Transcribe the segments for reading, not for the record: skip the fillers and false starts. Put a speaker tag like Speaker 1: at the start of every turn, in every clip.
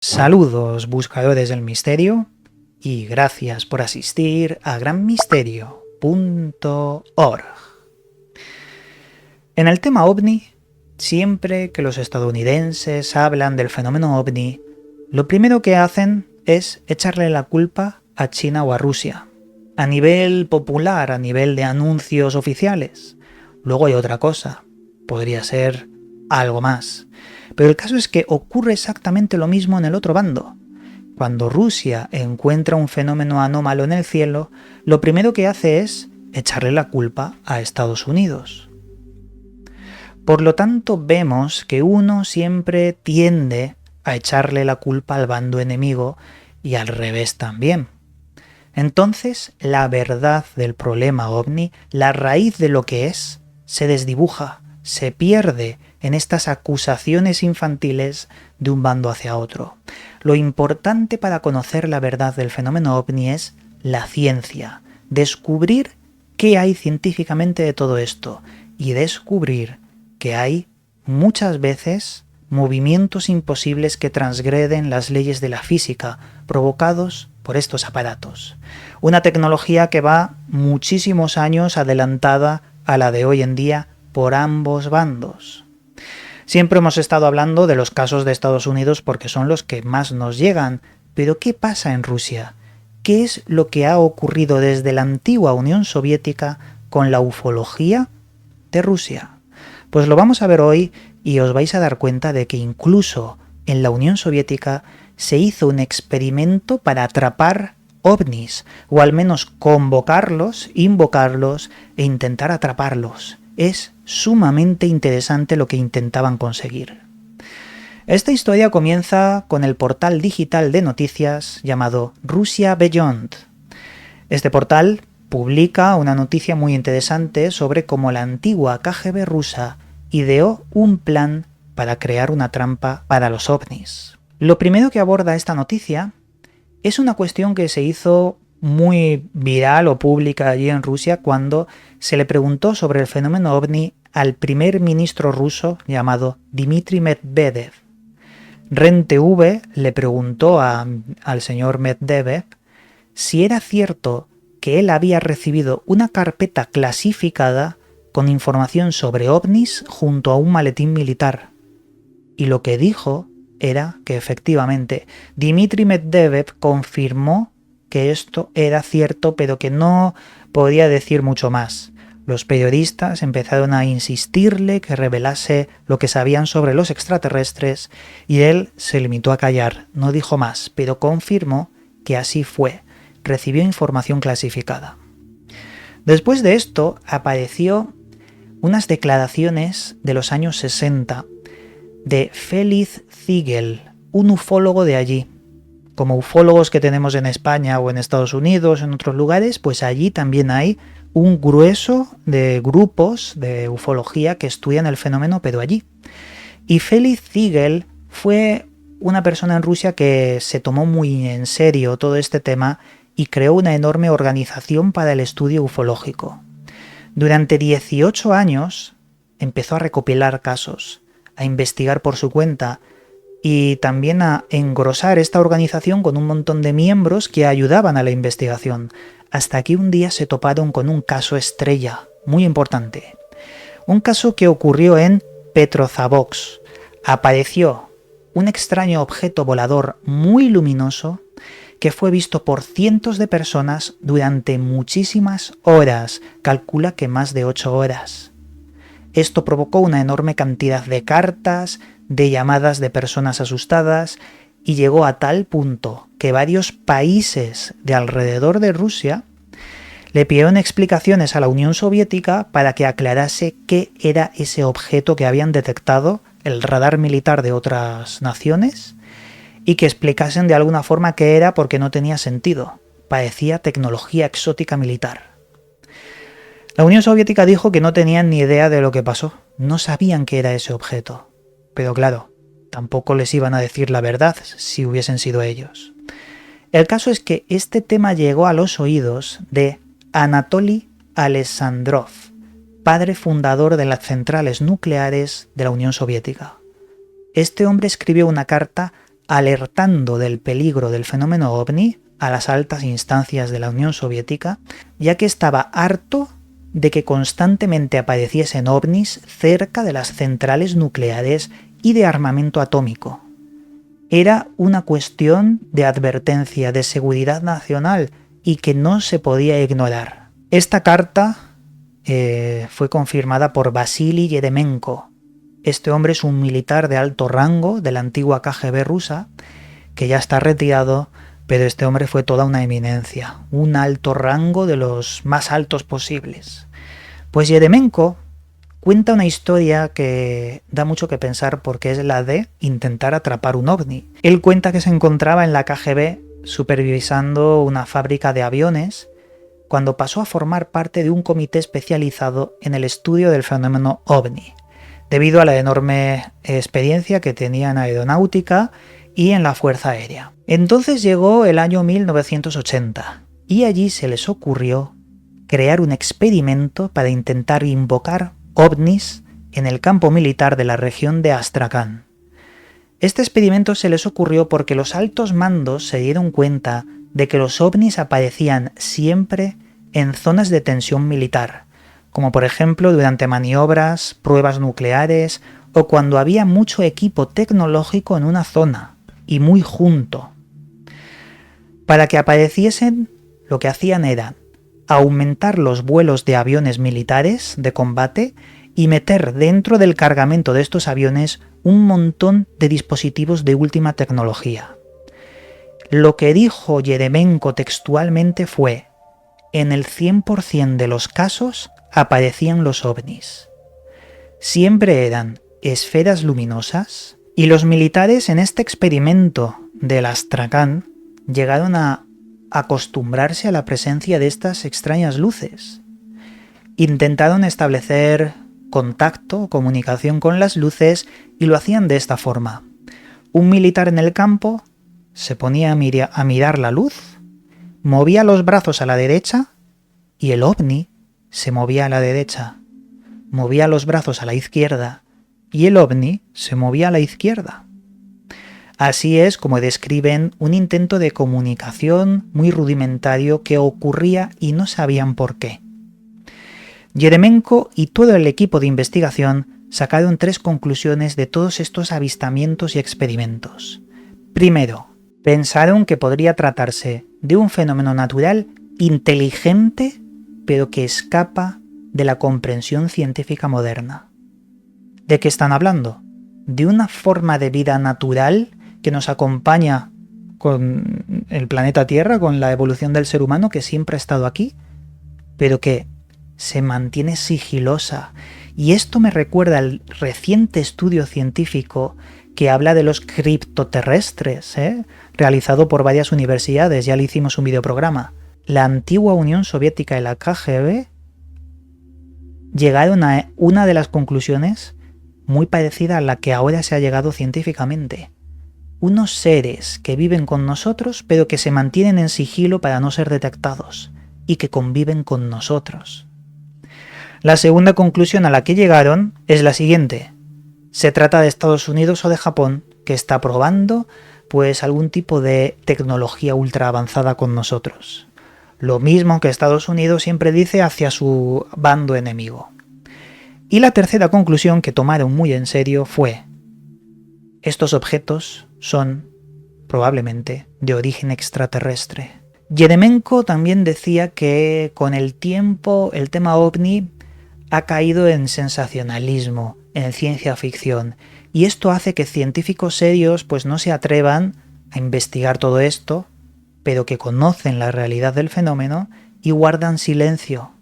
Speaker 1: Saludos, buscadores del misterio, y gracias por asistir a granmisterio.org. En el tema OVNI, siempre que los estadounidenses hablan del fenómeno OVNI, lo primero que hacen es echarle la culpa a China o a Rusia, a nivel popular, a nivel de anuncios oficiales. Luego hay otra cosa, podría ser algo más. Pero el caso es que ocurre exactamente lo mismo en el otro bando. Cuando Rusia encuentra un fenómeno anómalo en el cielo, lo primero que hace es echarle la culpa a Estados Unidos. Por lo tanto, vemos que uno siempre tiende a echarle la culpa al bando enemigo y al revés también. Entonces, la verdad del problema OVNI, la raíz de lo que es, se desdibuja, se pierde en estas acusaciones infantiles de un bando hacia otro. Lo importante para conocer la verdad del fenómeno OVNI es la ciencia, descubrir qué hay científicamente de todo esto y descubrir que hay muchas veces movimientos imposibles que transgreden las leyes de la física provocados por estos aparatos. Una tecnología que va muchísimos años adelantada a la de hoy en día por ambos bandos. Siempre hemos estado hablando de los casos de Estados Unidos porque son los que más nos llegan, pero ¿qué pasa en Rusia? ¿Qué es lo que ha ocurrido desde la antigua Unión Soviética con la ufología de Rusia? Pues lo vamos a ver hoy y os vais a dar cuenta de que incluso en la Unión Soviética se hizo un experimento para atrapar ovnis, o al menos convocarlos, invocarlos e intentar atraparlos. Es sumamente interesante lo que intentaban conseguir. Esta historia comienza con el portal digital de noticias llamado Russia Beyond. Este portal publica una noticia muy interesante sobre cómo la antigua KGB rusa ideó un plan para crear una trampa para los ovnis. Lo primero que aborda esta noticia es una cuestión que se hizo muy viral o pública allí en Rusia cuando se le preguntó sobre el fenómeno OVNI al primer ministro ruso llamado Dmitry Medvedev. REN-TV le preguntó al señor Medvedev si era cierto que él había recibido una carpeta clasificada con información sobre ovnis junto a un maletín militar. Y lo que dijo era que efectivamente Dmitry Medvedev confirmó que esto era cierto, pero que no podía decir mucho más. Los periodistas empezaron a insistirle que revelase lo que sabían sobre los extraterrestres y él se limitó a callar, no dijo más, pero confirmó que así fue, recibió información clasificada. Después de esto apareció unas declaraciones de los años 60 de Felix Ziegel, un ufólogo de allí. Como ufólogos que tenemos en España o en Estados Unidos, en otros lugares, pues allí también hay un grueso de grupos de ufología que estudian el fenómeno, pero allí. Y Felix Ziegel fue una persona en Rusia que se tomó muy en serio todo este tema y creó una enorme organización para el estudio ufológico. Durante 18 años empezó a recopilar casos, a investigar por su cuenta y también a engrosar esta organización con un montón de miembros que ayudaban a la investigación, hasta que un día se toparon con un caso estrella, muy importante. Un caso que ocurrió en Petropavlovsk. Apareció un extraño objeto volador muy luminoso que fue visto por cientos de personas durante muchísimas horas, calcula que más de 8 horas. Esto provocó una enorme cantidad de cartas, de llamadas de personas asustadas y llegó a tal punto que varios países de alrededor de Rusia le pidieron explicaciones a la Unión Soviética para que aclarase qué era ese objeto que habían detectado el radar militar de otras naciones y que explicasen de alguna forma qué era porque no tenía sentido. Parecía tecnología exótica militar. La Unión Soviética dijo que no tenían ni idea de lo que pasó, no sabían qué era ese objeto. Pero claro, tampoco les iban a decir la verdad si hubiesen sido ellos. El caso es que este tema llegó a los oídos de Anatoly Alexandrov, padre fundador de las centrales nucleares de la Unión Soviética. Este hombre escribió una carta alertando del peligro del fenómeno ovni a las altas instancias de la Unión Soviética, ya que estaba harto de que constantemente apareciesen ovnis cerca de las centrales nucleares y de armamento atómico. Era una cuestión de advertencia, de seguridad nacional y que no se podía ignorar. Esta carta fue confirmada por Vasily Yeremenko. Este hombre es un militar de alto rango de la antigua KGB rusa, que ya está retirado, pero este hombre fue toda una eminencia, un alto rango de los más altos posibles. Pues Yeremenko cuenta una historia que da mucho que pensar porque es la de intentar atrapar un ovni. Él cuenta que se encontraba en la KGB supervisando una fábrica de aviones cuando pasó a formar parte de un comité especializado en el estudio del fenómeno ovni, debido a la enorme experiencia que tenía en aeronáutica y en la Fuerza Aérea. Entonces llegó el año 1980 y allí se les ocurrió crear un experimento para intentar invocar ovnis en el campo militar de la región de Astrakán. Este experimento se les ocurrió porque los altos mandos se dieron cuenta de que los ovnis aparecían siempre en zonas de tensión militar, como por ejemplo durante maniobras, pruebas nucleares o cuando había mucho equipo tecnológico en una zona y muy junto. Para que apareciesen, lo que hacían era aumentar los vuelos de aviones militares de combate y meter dentro del cargamento de estos aviones un montón de dispositivos de última tecnología. Lo que dijo Yeremenko textualmente fue: en el 100% de los casos aparecían los ovnis. Siempre eran esferas luminosas y los militares en este experimento del Astrakán llegaron a acostumbrarse a la presencia de estas extrañas luces. Intentaron establecer contacto o comunicación con las luces y lo hacían de esta forma. Un militar en el campo se ponía a mirar la luz, movía los brazos a la derecha y el ovni se movía a la derecha, movía los brazos a la izquierda y el ovni se movía a la izquierda. Así es como describen un intento de comunicación muy rudimentario que ocurría y no sabían por qué. Yeremenko y todo el equipo de investigación sacaron 3 conclusiones de todos estos avistamientos y experimentos. Primero, pensaron que podría tratarse de un fenómeno natural inteligente, pero que escapa de la comprensión científica moderna. ¿De qué están hablando? De una forma de vida natural que nos acompaña con el planeta Tierra, con la evolución del ser humano, que siempre ha estado aquí, pero que se mantiene sigilosa. Y esto me recuerda al reciente estudio científico que habla de los criptoterrestres, realizado por varias universidades. Ya le hicimos un videoprograma. La antigua Unión Soviética y la KGB llegaron a una de las conclusiones muy parecida a la que ahora se ha llegado científicamente. Unos seres que viven con nosotros pero que se mantienen en sigilo para no ser detectados y que conviven con nosotros. La segunda conclusión a la que llegaron es la siguiente. Se trata de Estados Unidos o de Japón, que está probando pues algún tipo de tecnología ultra avanzada con nosotros. Lo mismo que Estados Unidos siempre dice hacia su bando enemigo. Y la tercera conclusión que tomaron muy en serio fue: estos objetos son probablemente de origen extraterrestre. Yeremenko también decía que con el tiempo el tema ovni ha caído en sensacionalismo, en ciencia ficción, y esto hace que científicos serios pues no se atrevan a investigar todo esto, pero que conocen la realidad del fenómeno y guardan silencio.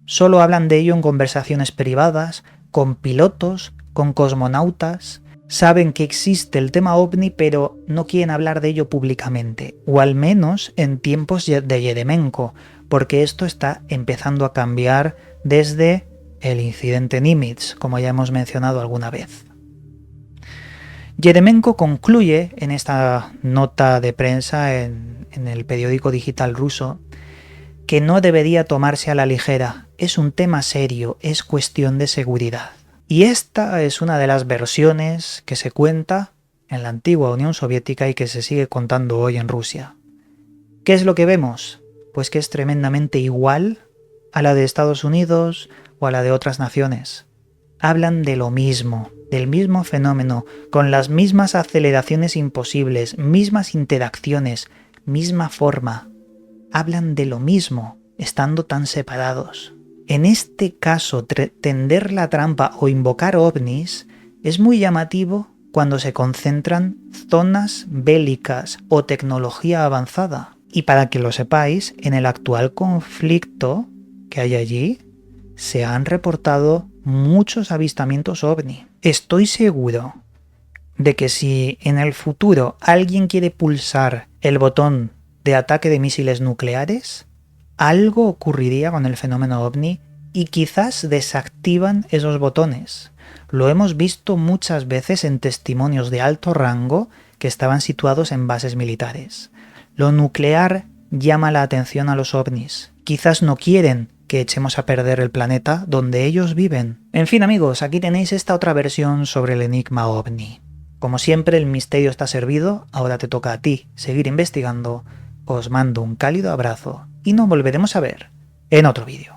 Speaker 1: Solo hablan de ello en conversaciones privadas, con pilotos, con cosmonautas. Saben que existe el tema ovni, pero no quieren hablar de ello públicamente, o al menos en tiempos de Yeremenko, porque esto está empezando a cambiar desde el incidente Nimitz, como ya hemos mencionado alguna vez. Yeremenko concluye en esta nota de prensa en el periódico digital ruso que no debería tomarse a la ligera, es un tema serio, es cuestión de seguridad. Y esta es una de las versiones que se cuenta en la antigua Unión Soviética y que se sigue contando hoy en Rusia. ¿Qué es lo que vemos? Pues que es tremendamente igual a la de Estados Unidos o a la de otras naciones. Hablan de lo mismo, del mismo fenómeno, con las mismas aceleraciones imposibles, mismas interacciones, misma forma. Hablan de lo mismo, estando tan separados. En este caso, tender la trampa o invocar ovnis es muy llamativo cuando se concentran zonas bélicas o tecnología avanzada. Y para que lo sepáis, en el actual conflicto que hay allí, se han reportado muchos avistamientos ovni. Estoy seguro de que si en el futuro alguien quiere pulsar el botón de ataque de misiles nucleares, algo ocurriría con el fenómeno ovni y quizás desactivan esos botones. Lo hemos visto muchas veces en testimonios de alto rango que estaban situados en bases militares. Lo nuclear llama la atención a los ovnis. Quizás no quieren que echemos a perder el planeta donde ellos viven. En fin, amigos, aquí tenéis esta otra versión sobre el enigma ovni. Como siempre, el misterio está servido, ahora te toca a ti seguir investigando. Os mando un cálido abrazo y nos volveremos a ver en otro vídeo.